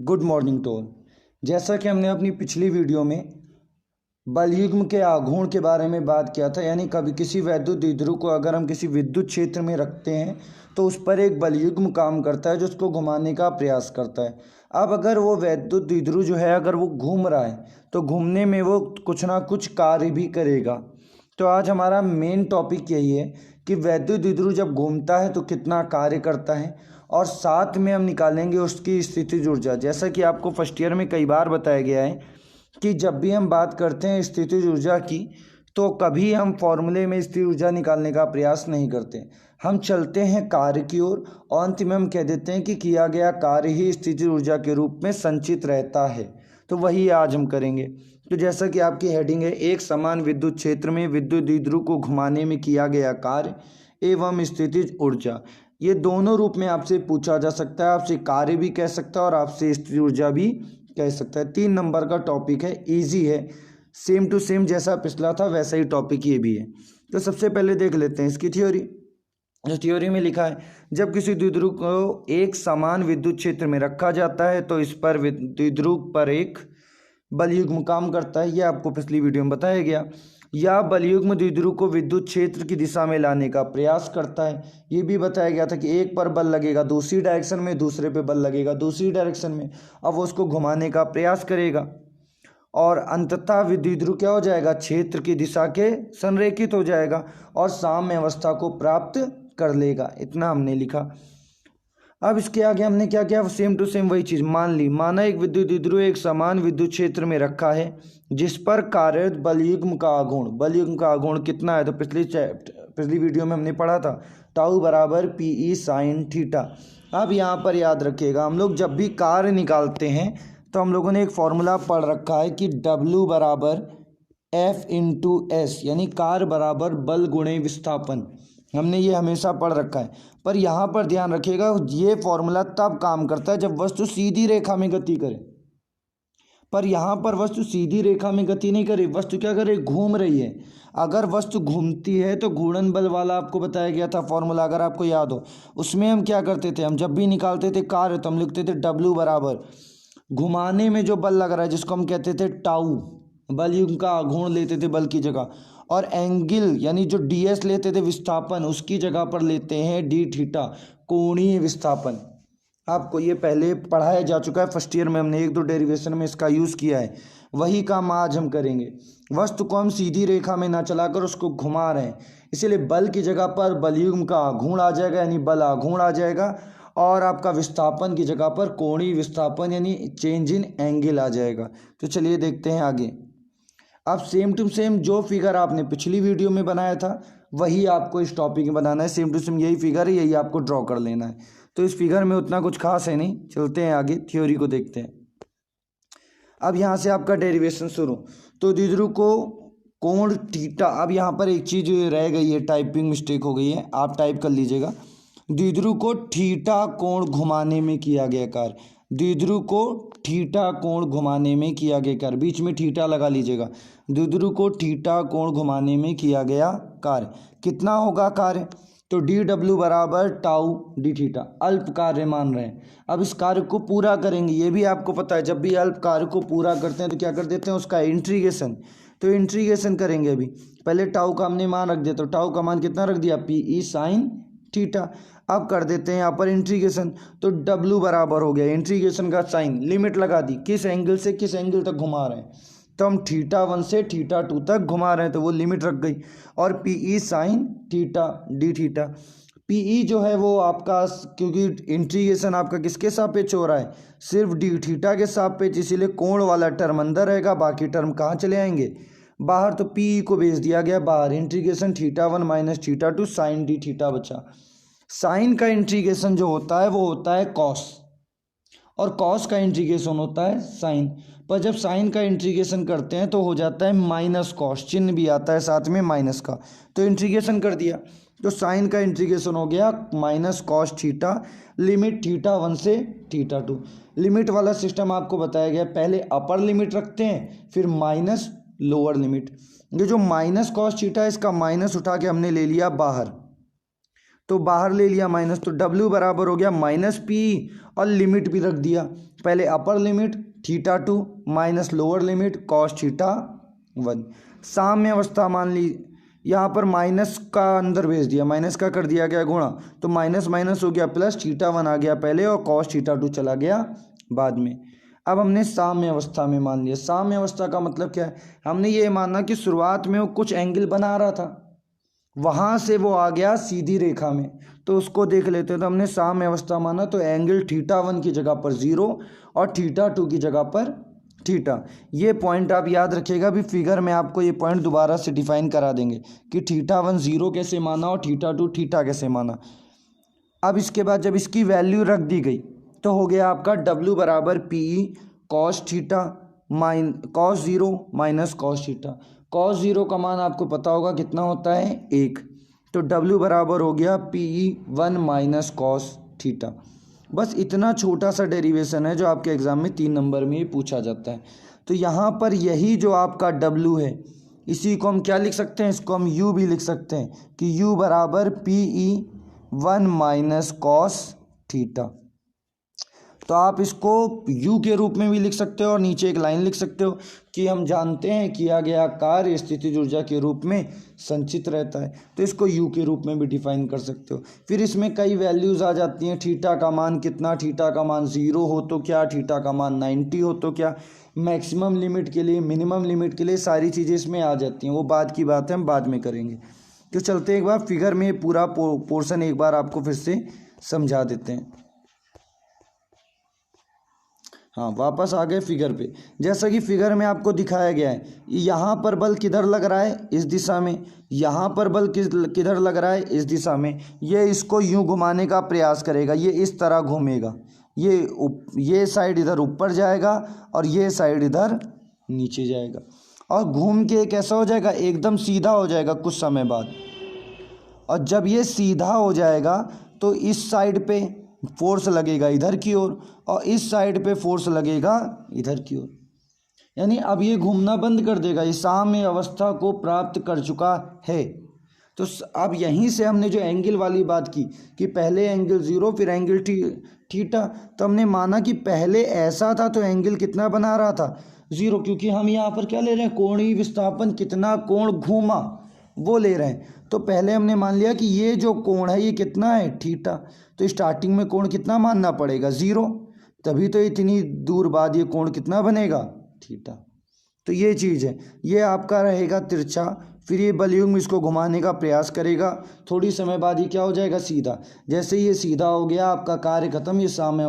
Good morning to all. जैसा कि हमने अपनी पिछली वीडियो में बलयुग्म के आघूर्ण के बारे में बात किया था, यानी कभी किसी वैद्युत द्विध्रुव को अगर हम किसी विद्युत क्षेत्र में रखते हैं तो उस पर एक बलयुग्म काम करता है जो उसको घुमाने का प्रयास करता है। अब अगर वो वैद्युत द्विध्रुव जो है अगर वो घूम रहा है तो घूमने में वो कुछ ना कुछ कार्य भी करेगा। तो आज हमारा मेन टॉपिक यही है कि वैद्युत द्विध्रुव जब घूमता है तो कितना कार्य करता है, और साथ में हम निकालेंगे उसकी स्थितिज ऊर्जा। जैसा कि आपको फर्स्ट ईयर में कई बार बताया गया है कि जब भी हम बात करते हैं स्थितिज ऊर्जा की तो कभी हम फॉर्मूले में स्थिर ऊर्जा निकालने का प्रयास नहीं करते। हम चलते हैं कार्य की ओर और अंत में हम कह देते हैं कि किया गया कार्य ही स्थितिज ऊर्जा के रूप में संचित रहता है। तो वही आज हम करेंगे। तो जैसा कि आपकी हेडिंग है, एक समान विद्युत क्षेत्र में विद्युत द्विध्रुव को घुमाने में किया गया कार्य एवं स्थितिज ऊर्जा, ये दोनों रूप में आपसे पूछा जा सकता है। आपसे कार्य भी कह सकता है और आपसे स्थितिज ऊर्जा भी कह सकता है। 3 नंबर का टॉपिक है, इजी है, सेम टू सेम जैसा पिछला था वैसा ही टॉपिक ये भी है। तो सबसे पहले देख लेते हैं इसकी थ्योरी। जो थ्योरी में लिखा है, जब किसी द्विध्रुव को एक समान विद्युत क्षेत्र में रखा जाता है तो इस पर द्विध्रुव पर एक बलयुग्म काम करता है। यह आपको पिछली वीडियो में बताया गया। या बलयुग्म द्विध्रुव को विद्युत क्षेत्र की दिशा में लाने का प्रयास करता है। ये भी बताया गया था कि एक पर बल लगेगा दूसरी डायरेक्शन में, दूसरे पे बल लगेगा दूसरी डायरेक्शन में, अब वो उसको घुमाने का प्रयास करेगा और अंततः द्विध्रुव क्या हो जाएगा, क्षेत्र की दिशा के संरेखित हो जाएगा और साम्य अवस्था को प्राप्त कर लेगा। इतना हमने लिखा। अब इसके आगे हमने क्या किया, सेम टू सेम वही चीज़ मान ली। माना एक विद्युत द्विध्रुव एक समान विद्युत क्षेत्र में रखा है जिस पर कार्यरत बलयुग्म का आघूर्ण कितना है, तो पिछली वीडियो में हमने पढ़ा था टाउ बराबर PE साइन थीटा। अब यहाँ पर याद रखिएगा, हम लोग जब भी कार्य निकालते हैं तो हम लोगों ने एक फॉर्मूला पढ़ रखा है कि W बराबर F/S, यानी कार्य बराबर बल गुणे विस्थापन। हमने ये हमेशा पढ़ रखा है, पर यहाँ पर ध्यान रखिएगा ये फॉर्मूला तब काम करता है जब वस्तु सीधी रेखा में गति करे। पर यहाँ पर वस्तु सीधी रेखा में गति नहीं करे, वस्तु क्या करे, घूम रही है। अगर वस्तु घूमती है तो घूर्णन बल वाला आपको बताया गया था फॉर्मूला, अगर आपको याद हो। उसमें हम क्या करते थे, हम जब भी निकालते थे कार्य तो हम लिखते थे W बराबर घुमाने में जो बल लग रहा है जिसको हम कहते थे टाउ, बलयुग्म का आघूर्ण लेते थे बल की जगह, और एंगल यानी जो DS लेते थे विस्थापन, उसकी जगह पर लेते हैं D थीटा, कोणीय विस्थापन। आपको ये पहले पढ़ाया जा चुका है, फर्स्ट ईयर में हमने 1-2 डेरिवेशन में इसका यूज़ किया है। वही काम आज हम करेंगे। वस्तु को हम सीधी रेखा में ना चलाकर उसको घुमा रहे हैं, इसीलिए बल की जगह पर बलयुग्म का आघूर्ण आ जाएगा, यानी बल आघूर्ण आ जाएगा, और आपका विस्थापन की जगह पर कोणीय विस्थापन यानी चेंज इन एंगल आ जाएगा। तो चलिए देखते हैं आगे। अब सेम टू सेम जो फिगर आपने पिछली वीडियो में बनाया था वही आपको इस टॉपिक में बनाना है। सेम टू सेम यही फिगर है, यही आपको ड्रॉ कर लेना है। तो इस फिगर में उतना कुछ खास है नहीं, चलते हैं आगे थ्योरी को देखते हैं। अब यहाँ से आपका डेरिवेशन शुरू। तो द्विध्रुव को कोण थीटा, अब यहाँ पर एक चीज़ रह गई है, टाइपिंग मिस्टेक हो गई है, आप टाइप कर लीजिएगा। द्विध्रुव को थीटा कोण घुमाने में किया गया कार्य, द्विध्रुव को थीटा कोण घुमाने में किया गया कार्य, बीच में थीटा लगा लीजिएगा। द्विध्रुव को थीटा कोण घुमाने में किया गया कार्य कितना होगा कार्य, तो DW बराबर टाउ D थीटा, अल्प कार्य मान रहे हैं। अब इस कार्य को पूरा करेंगे, ये भी आपको पता है, जब भी अल्प कार्य को पूरा करते हैं तो क्या कर देते हैं, उसका इंटीग्रेशन। तो इंटीग्रेशन करेंगे। अभी पहले टाउ का हमने मान रख दिया, तो टाउ का मान कितना रख दिया, PE साइन थीटा। अब कर देते हैं यहाँ पर इंटीग्रेशन, तो W बराबर हो गया इंटीग्रेशन का साइन, लिमिट लगा दी, किस एंगल से किस एंगल तक घुमा रहे हैं, तो हम θ1 से θ2 तक घुमा रहे हैं तो वो लिमिट रख गई, और PE sine theta D theta. PE जो है वो आपका, क्योंकि इंटीग्रेशन आपका किसके सापेक्ष हो रहा है, सिर्फ D थीटा के सापेक्ष, इसीलिए कोण वाला टर्म अंदर रहेगा, बाकी टर्म कहाँ चले आएंगे, बाहर। तो PE को भेज दिया गया बाहर, integration θ1 minus θ2 sine D theta बचा। साइन का इंटीग्रेशन जो होता है वो होता है कॉस, और कॉस का इंटीग्रेशन होता है साइन। पर जब साइन का इंटीग्रेशन करते हैं तो हो जाता है माइनस कॉस, चिन्ह भी आता है साथ में माइनस का, तो इंटीग्रेशन कर दिया तो साइन का इंटीग्रेशन हो गया माइनस कॉस थीटा, लिमिट θ1 से θ2। लिमिट वाला सिस्टम आपको बताया गया, पहले अपर लिमिट रखते हैं फिर माइनस लोअर लिमिट। ये जो माइनस कॉस थीटा है इसका माइनस उठा के हमने ले लिया बाहर, तो बाहर ले लिया माइनस, तो W बराबर हो गया माइनस PE, और लिमिट भी रख दिया पहले upper limit θ2 minus lower limit cos θ1। साम्य अवस्था मान ली, यहाँ पर माइनस का अंदर भेज दिया, माइनस का कर दिया गया गुणा, तो माइनस माइनस हो गया प्लस, θ1 आ गया पहले और cos θ2 चला गया बाद में। अब हमने साम्य अवस्था में मान लिया। साम्य अवस्था का मतलब क्या है, हमने ये माना कि शुरुआत में वो कुछ एंगल बना रहा था, वहाँ से वो आ गया सीधी रेखा में, तो उसको देख लेते हैं। तो हमने साम्य अवस्था माना, तो एंगल θ1 की जगह पर 0 और θ2 की जगह पर थीटा। ये पॉइंट आप याद रखिएगा, भी फिगर में आपको ये पॉइंट दोबारा से डिफाइन करा देंगे कि θ1 0 कैसे माना और θ2 थीटा कैसे माना। अब इसके बाद जब इसकी वैल्यू रख दी गई तो हो गया आपका W बराबर PE cos θ cos 0 minus cos θ। cos 0 का मान आपको पता होगा कितना होता है 1, तो W बराबर हो गया PE 1 माइनस cos θ। बस इतना छोटा सा डेरिवेशन है जो आपके एग्ज़ाम में 3 नंबर में ही पूछा जाता है। तो यहाँ पर यही जो आपका W है, इसी को हम क्या लिख सकते हैं, इसको हम U भी लिख सकते हैं कि U बराबर PE 1 माइनस cos θ। तो आप इसको U के रूप में भी लिख सकते हो और नीचे एक लाइन लिख सकते हो कि हम जानते हैं किया गया कार्य स्थितिज ऊर्जा के रूप में संचित रहता है, तो इसको U के रूप में भी डिफाइन कर सकते हो। फिर इसमें कई वैल्यूज़ आ जाती हैं, थीटा का मान कितना, थीटा का मान 0 हो तो क्या, थीटा का मान 90 हो तो क्या, मैक्सिमम लिमिट के लिए मिनिमम लिमिट के लिए सारी चीज़ें इसमें आ जाती हैं। वो बाद की बात है, हम बाद में करेंगे। तो चलते एक बार फिगर में पूरा पोर्शन एक बार आपको फिर से समझा देते हैं। हाँ, वापस आ गए फिगर पे। जैसा कि फिगर में आपको दिखाया गया है, यहाँ पर बल किधर लग रहा है, इस दिशा में, यहाँ पर बल किधर लग रहा है, इस दिशा में। ये इसको यूं घुमाने का प्रयास करेगा, ये इस तरह घूमेगा, ये साइड इधर ऊपर जाएगा और ये साइड इधर नीचे जाएगा, और घूम के कैसा हो जाएगा, एकदम सीधा हो जाएगा कुछ समय बाद। और जब ये सीधा हो जाएगा तो इस साइड पे फोर्स लगेगा इधर की ओर और इस साइड पे फोर्स लगेगा इधर की ओर, यानी अब ये घूमना बंद कर देगा, ये साम्य अवस्था को प्राप्त कर चुका है। तो अब यहीं से हमने जो एंगल वाली बात की कि पहले एंगल 0 फिर एंगल थीटा, तो हमने माना कि पहले ऐसा था तो एंगल कितना बना रहा था 0, क्योंकि हम यहाँ पर क्या ले रहे हैं, कोणीय विस्थापन, कितना कोण घूमा वो ले रहे हैं। तो पहले हमने मान लिया कि ये जो कोण है ये कितना है, थीटा, तो स्टार्टिंग में कोण कितना मानना पड़ेगा 0, तभी तो इतनी दूर बाद ये कोण कितना बनेगा, थीटा। तो ये चीज़ है, ये आपका रहेगा तिरछा, फिर ये बलयुग्म इसको घुमाने का प्रयास करेगा, थोड़ी समय बाद ये क्या हो जाएगा, सीधा। जैसे ये सीधा हो गया आपका कार्य खत्म, ये साम्य